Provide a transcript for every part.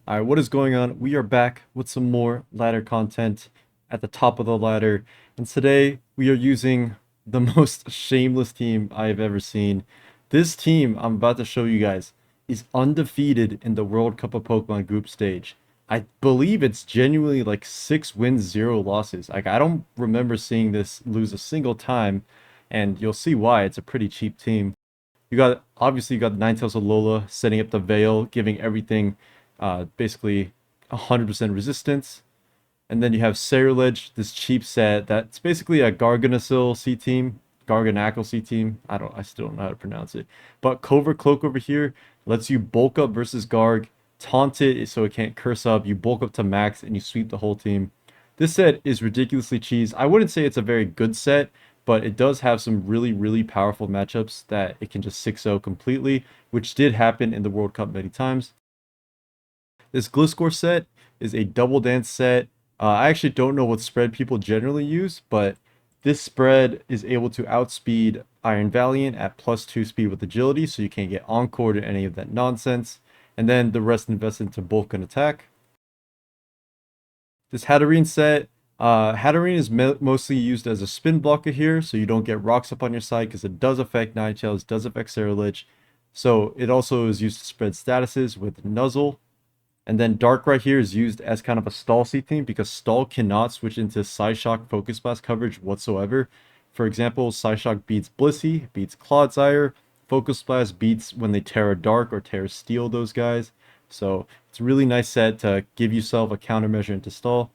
Alright, what is going on? We are back with some more ladder content at the top of the ladder. And today we are using the most shameless team I have ever seen. This team I'm about to show you guys is undefeated in the World Cup of Pokemon group stage. I believe it's genuinely like 6 wins, 0 losses. Like I don't remember seeing this lose a single time, and you'll see why. It's a pretty cheap team. You got Ninetales Alola setting up the Veil, giving everything basically 100% resistance. And then you have Ceruledge, this cheap set that's basically a Garganacl C team, Garganacl C team. I still don't know how to pronounce it. But Covert Cloak over here lets you bulk up versus Garg, taunt it so it can't curse up. You bulk up to max and you sweep the whole team. This set is ridiculously cheese. I wouldn't say it's a very good set, but it does have some really, really powerful matchups that it can just 6-0 completely, which did happen in the World Cup many times. This Gliscor set is a double dance set. I actually don't know what spread people generally use, but this spread is able to outspeed Iron Valiant at +2 speed with agility, so you can't get encored or any of that nonsense. And then the rest invests into bulk and attack. This Hatterene set, Hatterene is mostly used as a spin blocker here, so you don't get rocks up on your side because it does affect Ninetales, does affect Ceruledge. So it also is used to spread statuses with Nuzzle. And then Darkrai here is used as kind of a stall C team because stall cannot switch into Psyshock Focus Blast coverage whatsoever. For example, Psyshock beats Blissey, beats Clodsire. Focus Blast beats when they Terra Dark or Terra Steel those guys. So it's a really nice set to give yourself a countermeasure into stall.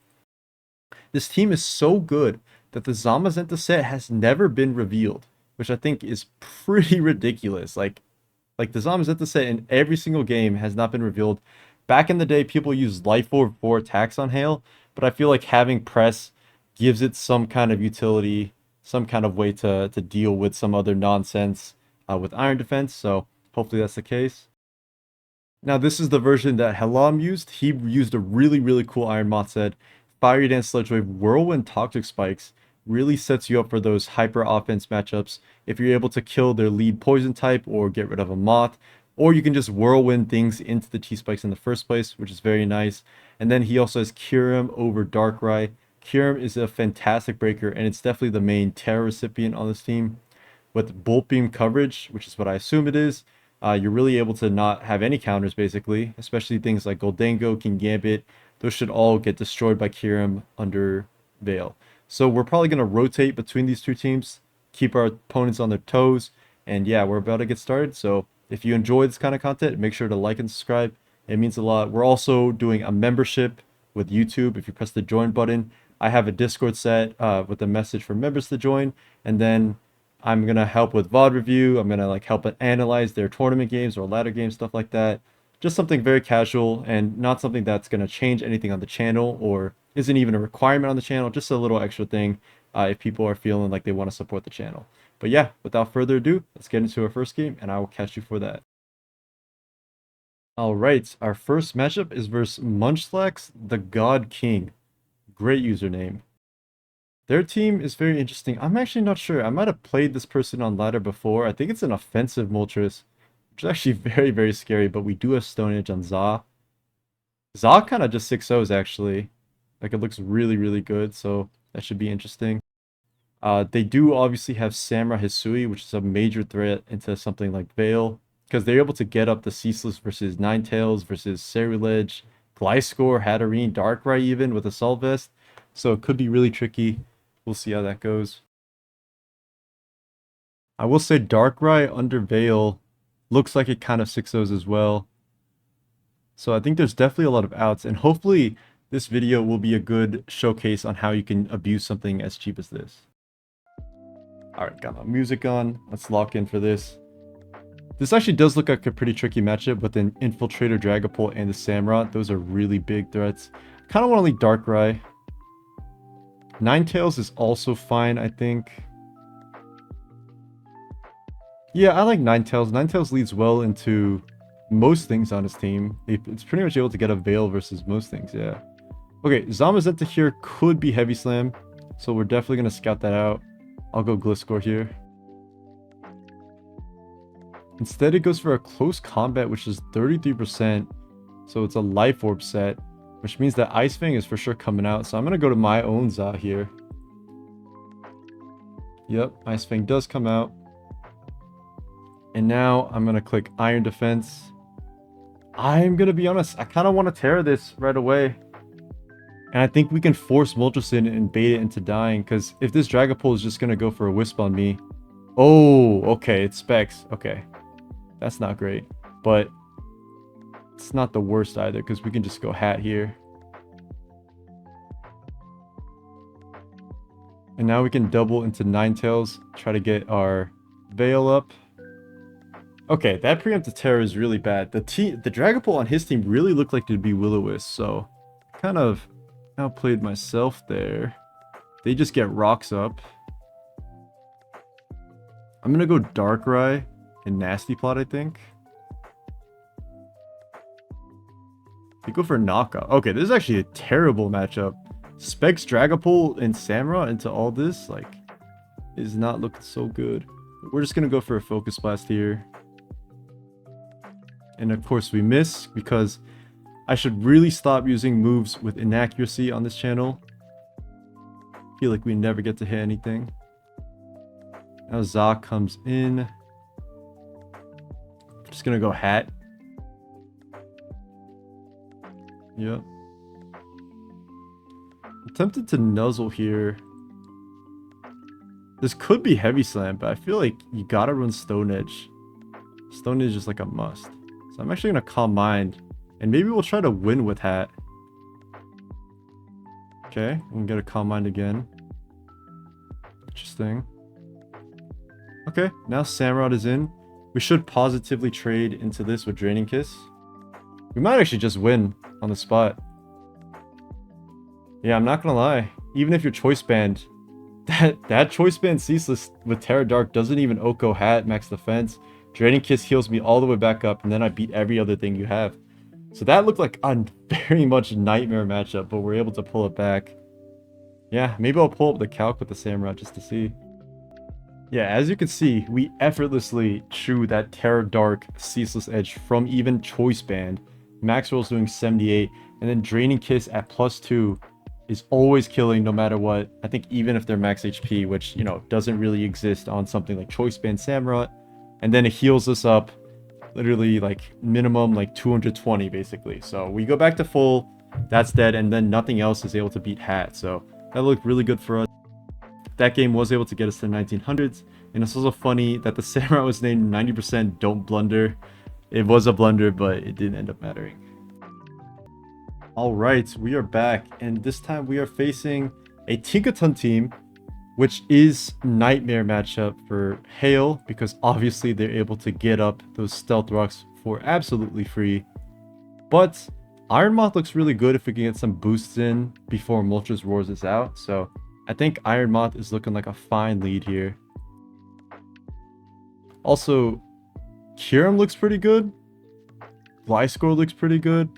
This team is so good that the Zamazenta set has never been revealed, which I think is pretty ridiculous. Like the Zamazenta set in every single game has not been revealed. Back in the day, people used Life Orb for attacks on Hail, but I feel like having Press gives it some kind of utility, some kind of way to deal with some other nonsense with Iron Defense, so hopefully that's the case. Now, this is the version that Helam used. He used a really, really cool Iron Moth set. Fiery Dance, Sludge Wave, Whirlwind, Toxic Spikes really sets you up for those hyper offense matchups. If you're able to kill their lead poison type or get rid of a Moth, or you can just whirlwind things into the T-Spikes in the first place, which is very nice. And then he also has Kyurem over Darkrai. Kyurem is a fantastic breaker, and it's definitely the main Terra recipient on this team. With Bolt Beam coverage, which is what I assume it is, you're really able to not have any counters, basically. Especially things like Goldango, King Gambit. Those should all get destroyed by Kyurem under Veil. So we're probably going to rotate between these two teams, keep our opponents on their toes. And yeah, we're about to get started, so if you enjoy this kind of content, make sure to like and subscribe. It means a lot. We're also doing a membership with YouTube. If you press the join button, I have a Discord set with a message for members to join. And then I'm going to help with VOD review. I'm going to like help analyze their tournament games or ladder games, stuff like that. Just something very casual and not something that's going to change anything on the channel or isn't even a requirement on the channel. Just a little extra thing if people are feeling like they want to support the channel. But yeah, without further ado, let's get into our first game, and I will catch you for that. Alright, our first matchup is versus Munchlax, the God King. Great username. Their team is very interesting. I'm actually not sure. I might have played this person on ladder before. I think it's an offensive Moltres, which is actually very, very scary, but we do have Stone Edge on Za. Za kind of just 6-0s actually. Like, it looks really, really good, so that should be interesting. They do obviously have Samurai Hisui, which is a major threat into something like Veil, because they're able to get up the Ceaseless versus Ninetales versus Ceruledge, Gliscor, Hatterene, Darkrai even with Assault Vest. So it could be really tricky. We'll see how that goes. I will say Darkrai under Veil looks like it kind of 6-0s as well. So I think there's definitely a lot of outs, and hopefully this video will be a good showcase on how you can abuse something as cheap as this. Alright, got my music on. Let's lock in for this. This actually does look like a pretty tricky matchup with an Infiltrator, Dragapult, and the Samurott. Those are really big threats. Kind of want to lead Darkrai. Ninetales is also fine, I think. Yeah, I like Ninetales. Ninetales leads well into most things on his team. It's pretty much able to get a Veil versus most things, yeah. Okay, Zamazenta here could be Heavy Slam, so we're definitely going to scout that out. I'll go Gliscor here. Instead, it goes for a close combat, which is 33%. So it's a Life Orb set, which means that Ice Fang is for sure coming out. So I'm going to go to my own Za here. Yep, Ice Fang does come out. And now I'm going to click Iron Defense. I'm going to be honest, I kind of want to Terra this right away. And I think we can force Moltres in and bait it into dying. Because if this Dragapult is just going to go for a Wisp on me. Oh, okay, it's Specs. Okay, that's not great. But it's not the worst either, because we can just go Hat here. And now we can double into Ninetales, try to get our Veil up. Okay, that preemptive Terror is really bad. The Dragapult on his team really looked like it'd be Will-O-Wisp, so kind of outplayed myself there. They just get rocks up. I'm gonna go Darkrai and Nasty Plot, I think. They go for knockout. Okay, this is actually a terrible matchup. Specs, Dragapult, and Samurott into all this, like, is not looking so good. We're just gonna go for a Focus Blast here. And of course we miss, because I should really stop using moves with inaccuracy on this channel. I feel like we never get to hit anything. Now Za comes in. Just gonna go Hat. Yep. I'm tempted to Nuzzle here. This could be Heavy Slam, but I feel like you gotta run Stone Edge. Stone Edge is like a must. So I'm actually gonna Calm Mind. And maybe we'll try to win with Hat. Okay, we can get a Calm Mind again. Interesting. Okay, now Samurott is in. We should positively trade into this with Draining Kiss. We might actually just win on the spot. Yeah, I'm not gonna lie. Even if you're Choice Band, that Choice Band Ceaseless with Terra Dark doesn't even Oko Hat max defense. Draining Kiss heals me all the way back up, and then I beat every other thing you have. So that looked like a very much nightmare matchup, but we're able to pull it back. Yeah, maybe I'll pull up the calc with the Samurott just to see. Yeah, as you can see, we effortlessly chew that Terra Dark Ceaseless Edge from even Choice Band. Maxwell's doing 78, and then Draining Kiss at +2 is always killing no matter what. I think even if they're max HP, which, you know, doesn't really exist on something like Choice Band Samurott. And then it heals us up literally like minimum like 220 basically. So we go back to full, that's dead, and then nothing else is able to beat Hat. So that looked really good for us. That game was able to get us to the 1900s. And it's also funny that the Samurott was named 90% Don't Blunder. It was a blunder, but it didn't end up mattering. Alright, we are back, and this time we are facing a Tinkaton team, which is nightmare matchup for Hail, because obviously they're able to get up those Stealth Rocks for absolutely free. But Iron Moth looks really good if we can get some boosts in before Moltres roars us out, so I think Iron Moth is looking like a fine lead here. Also, Kyurem looks pretty good. Gliscor looks pretty good.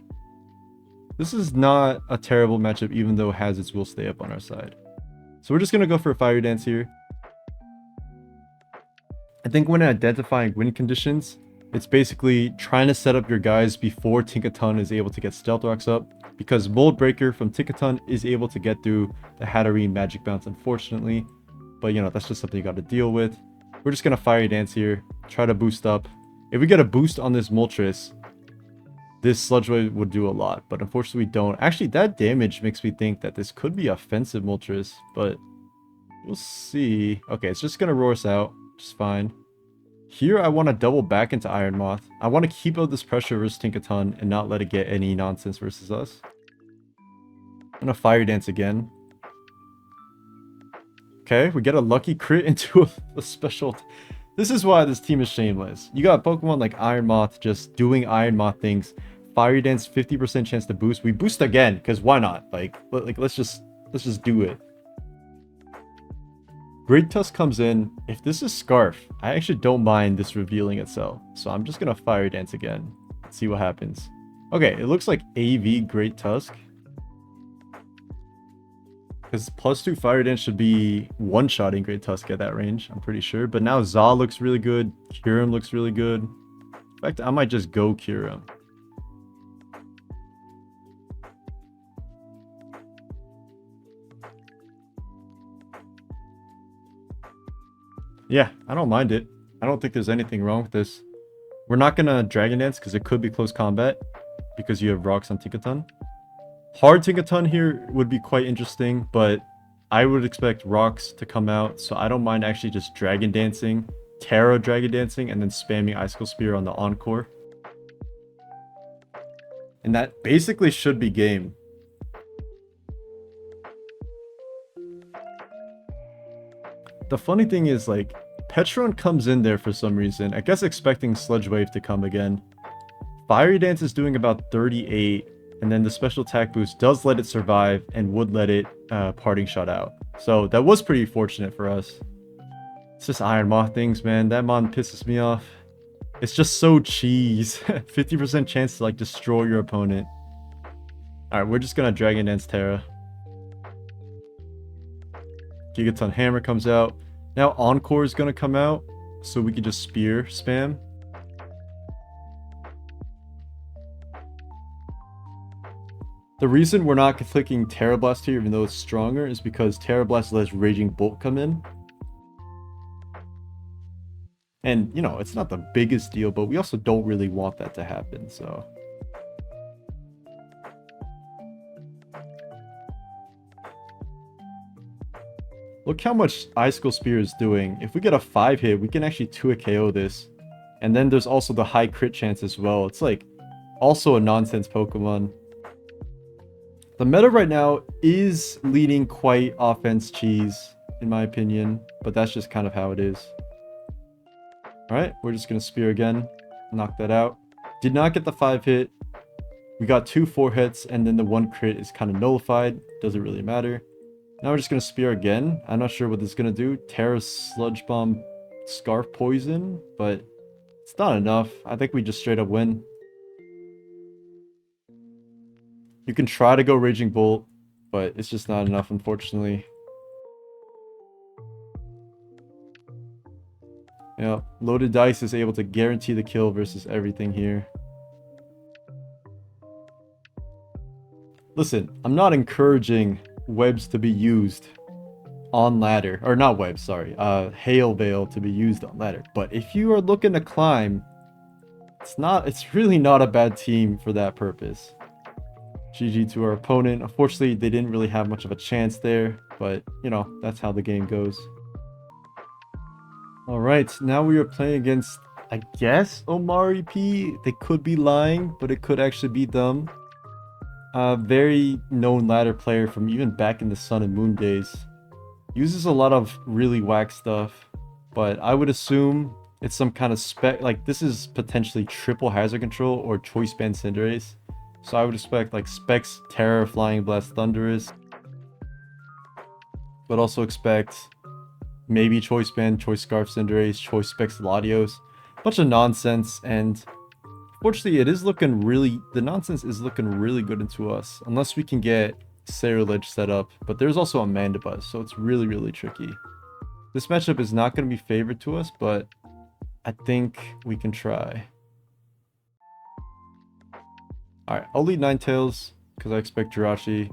This is not a terrible matchup, even though Hazards will stay up on our side. So we're just going to go for a Fire Dance here. I think when identifying win conditions, it's basically trying to set up your guys before Tinkaton is able to get Stealth Rocks up, because Mold Breaker from Tinkaton is able to get through the Hatterene Magic Bounce, unfortunately. But, you know, that's just something you got to deal with. We're just going to Fire Dance here, try to boost up. If we get a boost on this Moltres, this Sludge Wave would do a lot, but unfortunately we don't. Actually, that damage makes me think that this could be offensive Moltres, but we'll see. Okay, it's just going to roar us out, which is fine. Here, I want to double back into Iron Moth. I want to keep out this pressure versus Tinkaton and not let it get any nonsense versus us. I'm going to Fire Dance again. Okay, we get a lucky crit into a special... This is why this team is shameless. You got Pokemon like Iron Moth just doing Iron Moth things. Fire Dance, 50% chance to boost. We boost again, because why not? Like let's just do it. Great Tusk comes in. If this is Scarf, I actually don't mind this revealing itself. So I'm just gonna Fire Dance again. Let's see what happens. Okay, it looks like AV Great Tusk. Because +2 Fire Dance should be one-shotting Great Tusk at that range, I'm pretty sure. But now Za looks really good. Kyurem looks really good. In fact, I might just go Kyurem. Yeah, I don't mind it. I don't think there's anything wrong with this. We're not gonna Dragon Dance because it could be close combat because you have rocks on Tinkaton. Hard Tinkaton here would be quite interesting, but I would expect rocks to come out, so I don't mind actually just Dragon Dancing, Terra Dragon Dancing, and then spamming Icicle Spear on the Encore. And that basically should be game. The funny thing is, like, Petron comes in there for some reason, I guess expecting Sludge Wave to come again. Fiery Dance is doing about 38, and then the special attack boost does let it survive and would let it Parting Shot out. So that was pretty fortunate for us. It's just Iron Moth things, man. That mon pisses me off. It's just so cheese. 50% chance to like destroy your opponent. Alright, we're just gonna Dragon Dance Terra. Gigaton Hammer comes out. Now Encore is gonna come out, so we can just Spear spam. The reason we're not clicking Terra Blast here, even though it's stronger, is because Terra Blast lets Raging Bolt come in. And, you know, it's not the biggest deal, but we also don't really want that to happen, so... Look how much Icicle Spear is doing. If we get a 5 hit, we can actually 2-hit KO this. And then there's also the high crit chance as well. It's like, also a nonsense Pokemon. The meta right now is leaning quite offense cheese, in my opinion. But that's just kind of how it is. Alright, we're just going to Spear again. Knock that out. Did not get the 5 hit. We got 2 4 hits, and then the 1 crit is kind of nullified. Doesn't really matter. Now we're just going to Spear again. I'm not sure what this is going to do. Terra Sludge Bomb Scarf Poison, but it's not enough. I think we just straight up win. You can try to go Raging Bolt, but it's just not enough, unfortunately. Yeah, Loaded Dice is able to guarantee the kill versus everything here. Listen, I'm not encouraging webs to be used on ladder, or not webs, sorry, Hail Veil to be used on ladder. But if you are looking to climb, it's really not a bad team for that purpose. GG to our opponent. Unfortunately, they didn't really have much of a chance there, but you know, that's how the game goes. All right, now we are playing against, I guess, Omari P. They could be lying, but it could actually be them. Very known ladder player from even back in the Sun and Moon days. Uses a lot of really whack stuff, but I would assume it's some kind of spec, like this is potentially triple hazard control or choice band Cinderace. So I would expect like specs Terra, Flying Blast, Thunderous, but also expect maybe choice band, choice scarf Cinderace, choice specs Latios. Bunch of nonsense, and fortunately, it is looking really... The nonsense is looking really good into us. Unless we can get Ceruledge set up. But there's also a Mandibuzz, so it's really, really tricky. This matchup is not going to be favored to us, but I think we can try. Alright, I'll lead Ninetales, because I expect Jirachi.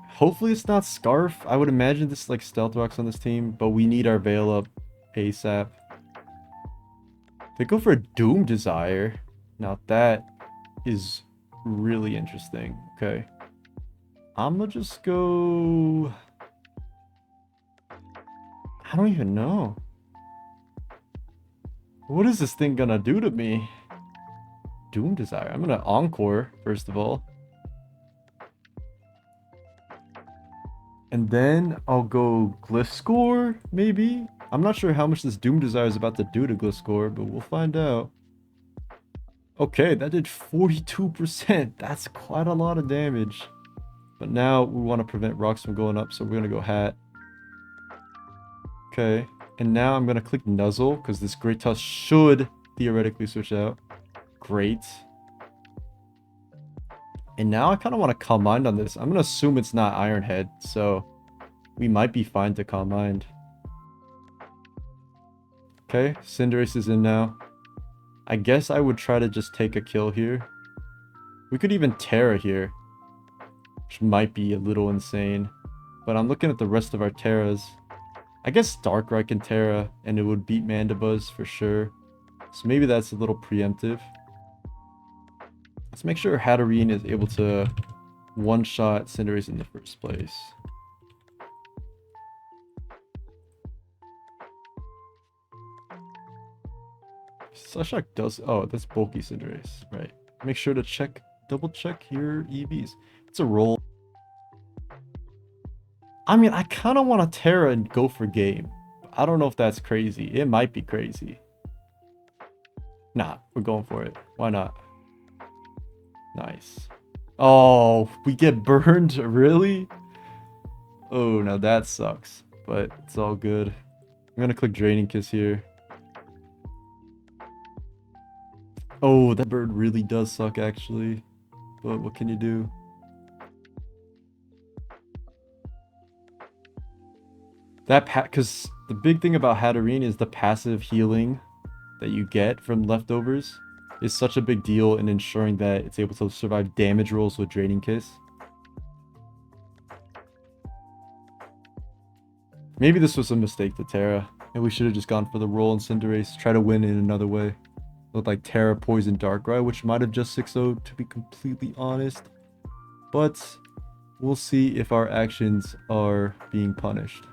Hopefully it's not Scarf. I would imagine this is like Stealth Rocks on this team, but we need our Veil up ASAP. They go for a Doom Desire. Now that is really interesting. Okay. I'm gonna just go... I don't even know. What is this thing gonna do to me? Doom Desire. I'm gonna Encore, first of all. And then I'll go Gliscor, maybe? I'm not sure how much this Doom Desire is about to do to Gliscor, but we'll find out. Okay, that did 42%. That's quite a lot of damage. But now we want to prevent rocks from going up, so we're going to go Hat. Okay, and now I'm going to click Nuzzle, because this Great Tusk should theoretically switch out. Great. And now I kind of want to Calm Mind on this. I'm going to assume it's not Iron Head, so we might be fine to Calm Mind. Okay, Cinderace is in now. I guess I would try to just take a kill here. We could even Terra here, which might be a little insane. But I'm looking at the rest of our Terras. I guess Darkrai can Terra, and it would beat Mandibuzz for sure. So maybe that's a little preemptive. Let's make sure Hatterene is able to one-shot Cinderace in the first place. Psyshock does... Oh, that's bulky Cinderace. Right. Make sure to check... Double check your EVs. It's a roll. I mean, I kind of want to Terra and go for game. I don't know if that's crazy. It might be crazy. Nah, we're going for it. Why not? Nice. Oh, we get burned? Really? Oh, now that sucks. But it's all good. I'm gonna click Draining Kiss here. Oh, that bird really does suck, actually. But what can you do? Because the big thing about Hatterene is the passive healing that you get from leftovers is such a big deal in ensuring that it's able to survive damage rolls with Draining Kiss. Maybe this was a mistake to Terra. Maybe we should have just gone for the roll in Cinderace, try to win in another way. Look like Terra, Poison, Darkrai, which might have just 6-0'd to be completely honest. But we'll see if our actions are being punished.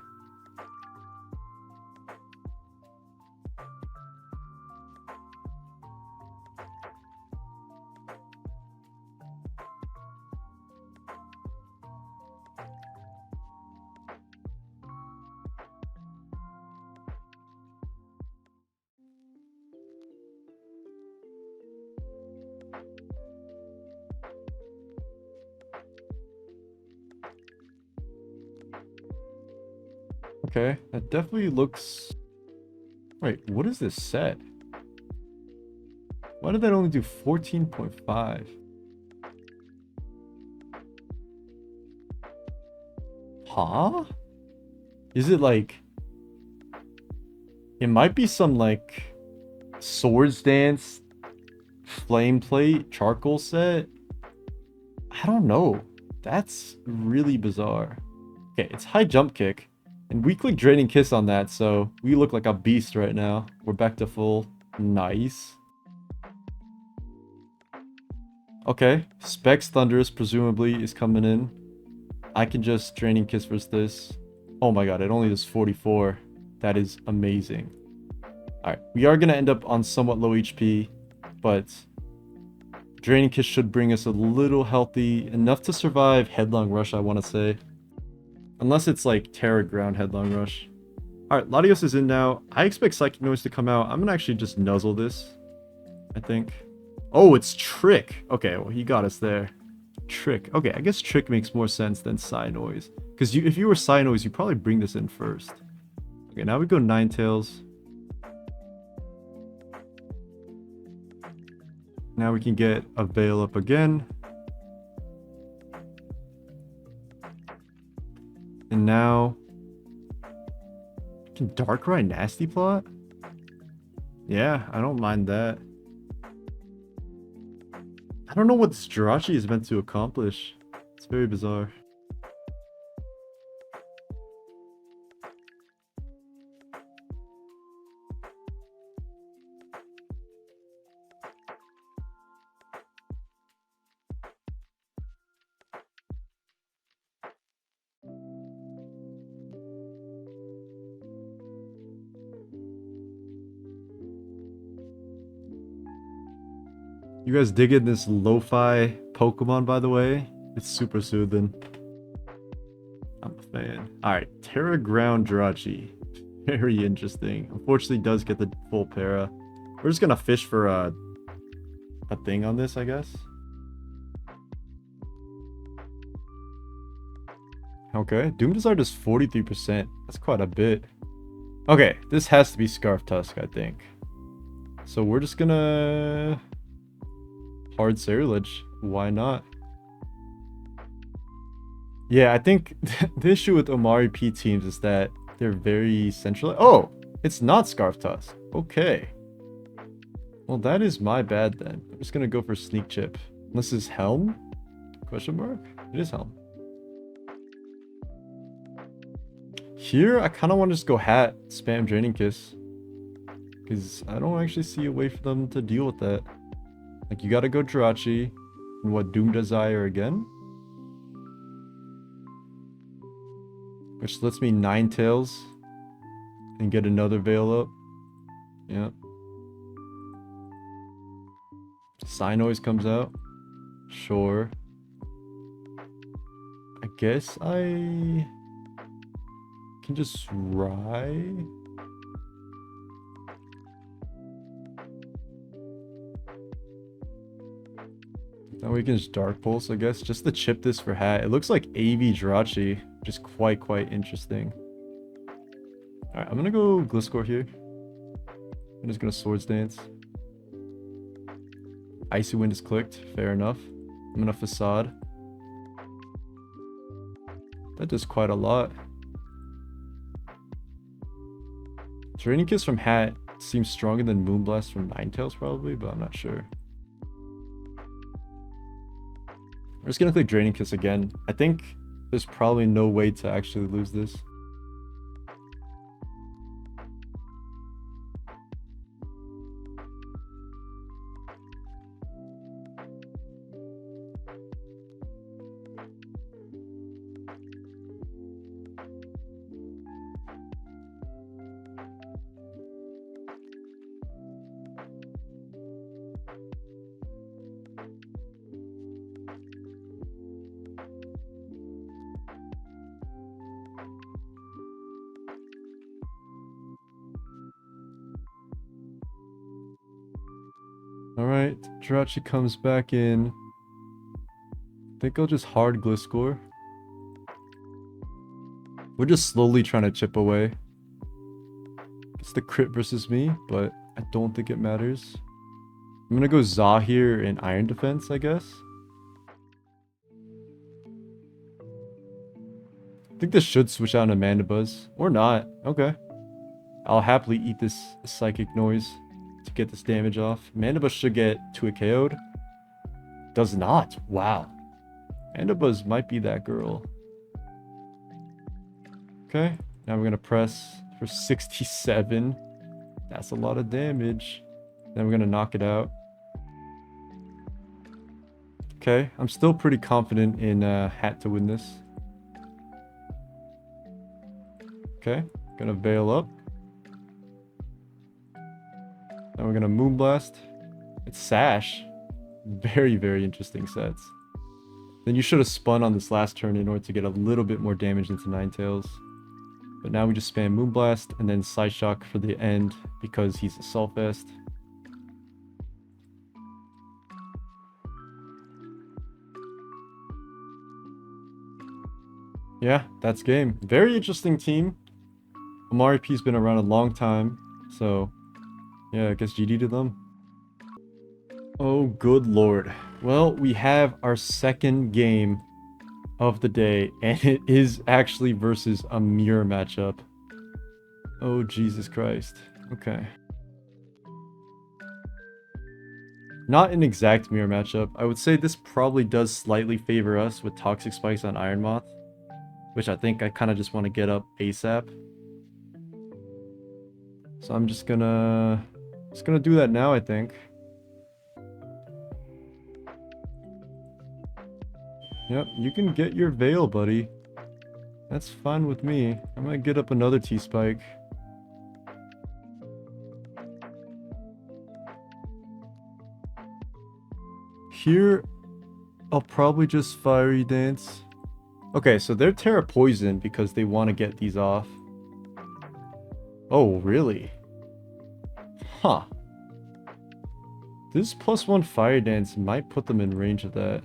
Okay, that definitely looks... Wait, what is this set? Why did that only do 14.5? Huh? Is it like... It might be some like... Swords Dance... Flame Plate Charcoal set? I don't know. That's really bizarre. Okay, it's High Jump Kick. And we click Draining Kiss on that, so we look like a beast right now. We're back to full. Nice. Okay, Specs Thunderous presumably is coming in. I can just Draining Kiss versus this. Oh my god, it only does 44. That is amazing. Alright, we are going to end up on somewhat low HP, but Draining Kiss should bring us a little healthy, enough to survive Headlong Rush, I want to say. Unless it's like Terra Ground Headlong Rush. Alright, Latios is in now. I expect Psychic Noise to come out. I'm gonna actually just nuzzle this, I think. Oh, it's Trick. Okay, well, he got us there. Trick. Okay, I guess Trick makes more sense than Psy Noise. Because if you were Psy Noise, you'd probably bring this in first. Okay, now we go Ninetales. Now we can get a Veil up again. And now... Can Darkrai Nasty Plot? Yeah, I don't mind that. I don't know what this Jirachi is meant to accomplish. It's very bizarre. You guys digging this lo-fi Pokemon, by the way? It's super soothing. I'm a fan. Alright, Terra Ground Jirachi. Very interesting. Unfortunately, does get the full para. We're just gonna fish for a thing on this, I guess. Okay, Doom Desire does 43%. That's quite a bit. Okay, this has to be Scarf Tusk, I think. So we're just gonna... Hard Ceruledge. Why not? Yeah, I think the issue with Omari P teams is that they're very centralized. Oh, it's not Scarf Tusk. Okay. Well, that is my bad then. I'm just gonna go for Sneak Chip. Unless it's Helm? Question mark? It is Helm. Here, I kind of want to just go hat, spam Draining Kiss. Because I don't actually see a way for them to deal with that. Like, you gotta go Jirachi. And what, Doom Desire again? Which lets me Ninetales. And get another Veil up. Yeah. Noise comes out. Sure. I guess I can just ride. Now we can just Dark Pulse, I guess, just to chip this for hat. It looks like AV Jirachi, which is quite interesting. Alright, I'm gonna go Gliscor here. I'm just gonna Swords Dance. Icy Wind is clicked, fair enough. I'm gonna Facade. That does quite a lot. Draining Kiss from hat seems stronger than Moonblast from Ninetales probably, but I'm not sure. We're just gonna click Draining Kiss again. I think there's probably no way to actually lose this. Alright, Jirachi comes back in. I think I'll just hard Gliscor. We're just slowly trying to chip away. It's the crit versus me, but I don't think it matters. I'm gonna go Zahir in Iron Defense, I guess. I think this should switch out into Mandibuzz. Or not. Okay. I'll happily eat this Psychic Noise to get this damage off. Mandibuzz should get 2 KO'd. Does not. Wow. Mandibuzz might be that girl. Okay. Now we're going to press for 67. That's a lot of damage. Then we're going to knock it out. Okay. I'm still pretty confident in Hat to win this. Okay. Gonna Veil up. Then we're gonna Moonblast. It's Sash. Very interesting sets. Then you should have spun on this last turn in order to get a little bit more damage into Ninetales. But now we just spam Moonblast and then Side Shock for the end because he's a Assault-Vest. Yeah, that's game. Very interesting team. Amari P's been around a long time, so yeah, I guess GD to them. Oh, good lord. Well, we have our second game of the day, and it is actually versus a mirror matchup. Oh, Jesus Christ. Okay. Not an exact mirror matchup. I would say this probably does slightly favor us with Toxic Spikes on Iron Moth, which I think I kind of just want to get up ASAP. So I'm just gonna do that now, I think. Yep, you can get your Veil, buddy. That's fine with me. I'm gonna get up another T-Spike. Here, I'll probably just Fiery Dance. Okay, so they're Terra Poison because they want to get these off. Oh, really? Huh. This +1 Fire Dance might put them in range of that.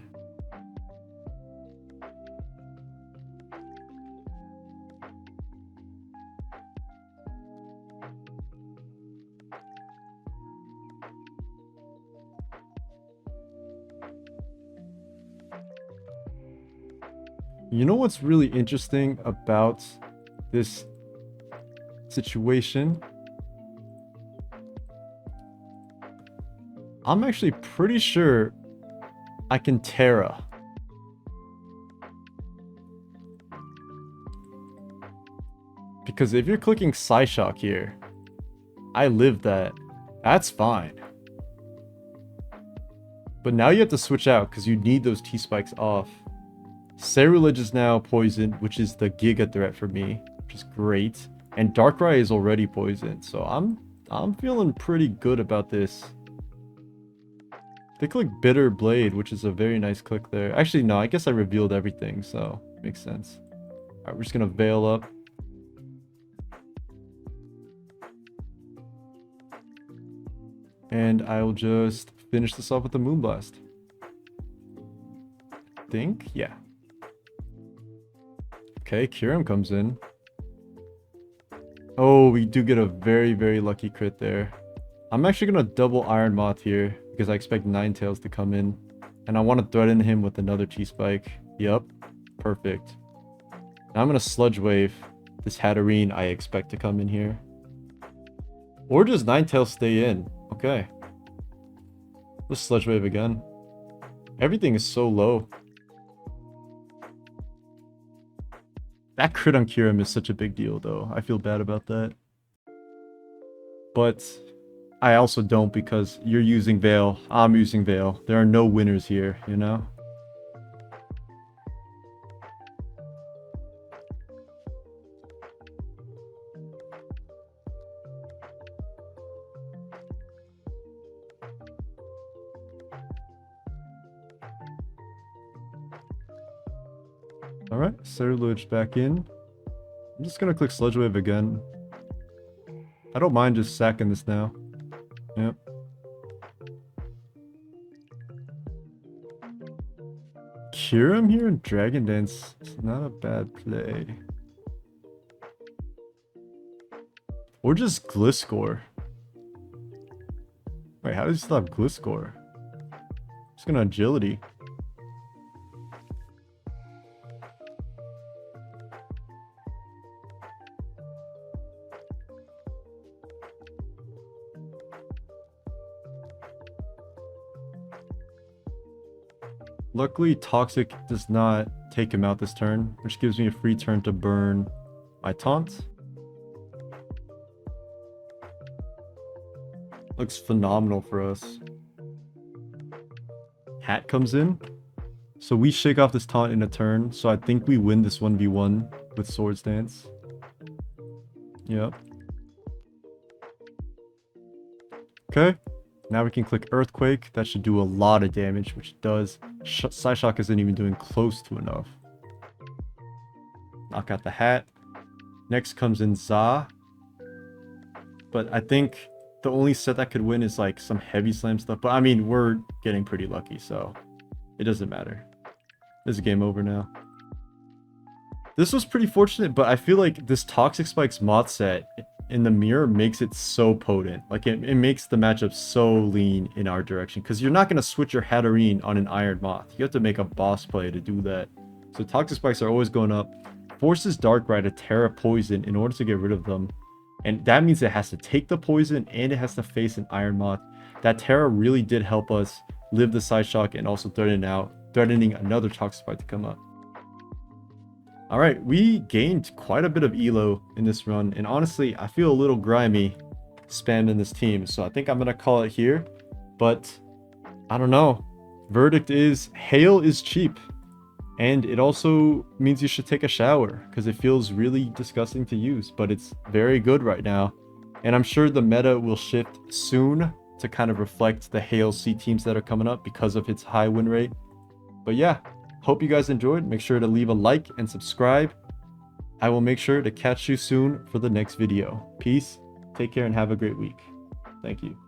You know what's really interesting about this situation? I'm actually pretty sure I can Terra. because if you're clicking Psyshock here, I live that. That's fine. But now you have to switch out because you need those T-Spikes off. Cerulege is now poisoned, which is the Giga threat for me, which is great. And Darkrai is already poisoned, so I'm feeling pretty good about this. They click Bitter Blade, which is a very nice click there. Actually, no, I guess I revealed everything, so makes sense. Alright, we're just gonna Veil up. And I'll just finish this off with the Moonblast. Think? Yeah. Okay, Kyurem comes in. Oh, we do get a very, very lucky crit there. I'm actually going to double Iron Moth here because I expect Ninetales to come in. And I want to threaten him with another T-Spike. Yup. Perfect. Now I'm going to Sludge Wave this Hatterene I expect to come in here. Or does Ninetales stay in? Okay. Let's Sludge Wave again. Everything is so low. That crit on Kyurem is such a big deal, though. I feel bad about that. But I also don't because you're using Veil. I'm using Veil. There are no winners here, you know? Alright, Cerulege back in. I'm just gonna click Sludge Wave again. I don't mind just sacking this now. Yep. Kyurem here and Dragon Dance is not a bad play. Or just Gliscor. Wait, how does he still have Gliscor? Just gonna Agility. Luckily, Toxic does not take him out this turn, which gives me a free turn to burn my Taunt. Looks phenomenal for us. Hat comes in. So we shake off this Taunt in a turn, so I think we win this 1v1 with Swords Dance. Yep. Okay. Now we can click Earthquake. That should do a lot of damage, which it does. Psyshock isn't even doing close to enough. Knock out the hat. Next comes in Za. But I think the only set that could win is like some heavy slam stuff. But I mean, we're getting pretty lucky, so it doesn't matter. This is game over now. This was pretty fortunate, but I feel like this Toxic Spikes Moth set in the mirror makes it so potent. Like it makes the matchup so lean in our direction because you're not going to switch your Hatterene on an Iron Moth. You have to make a boss play to do that. So Toxic Spikes are always going up. Forces Darkrai to Terra Poison in order to get rid of them. And that means it has to take the poison and it has to face an Iron Moth. That Terra really did help us live the Psyshock and also threatening another Toxic Spike to come up. Alright, we gained quite a bit of elo in this run, and honestly, I feel a little grimy spamming this team, so I think I'm going to call it here, but I don't know. Verdict is, Hail is cheap, and it also means you should take a shower, because it feels really disgusting to use, but it's very good right now, and I'm sure the meta will shift soon to kind of reflect the Hail C teams that are coming up because of its high win rate. But yeah. Hope you guys enjoyed. Make sure to leave a like and subscribe. I will make sure to catch you soon for the next video. Peace, take care, and have a great week. Thank you.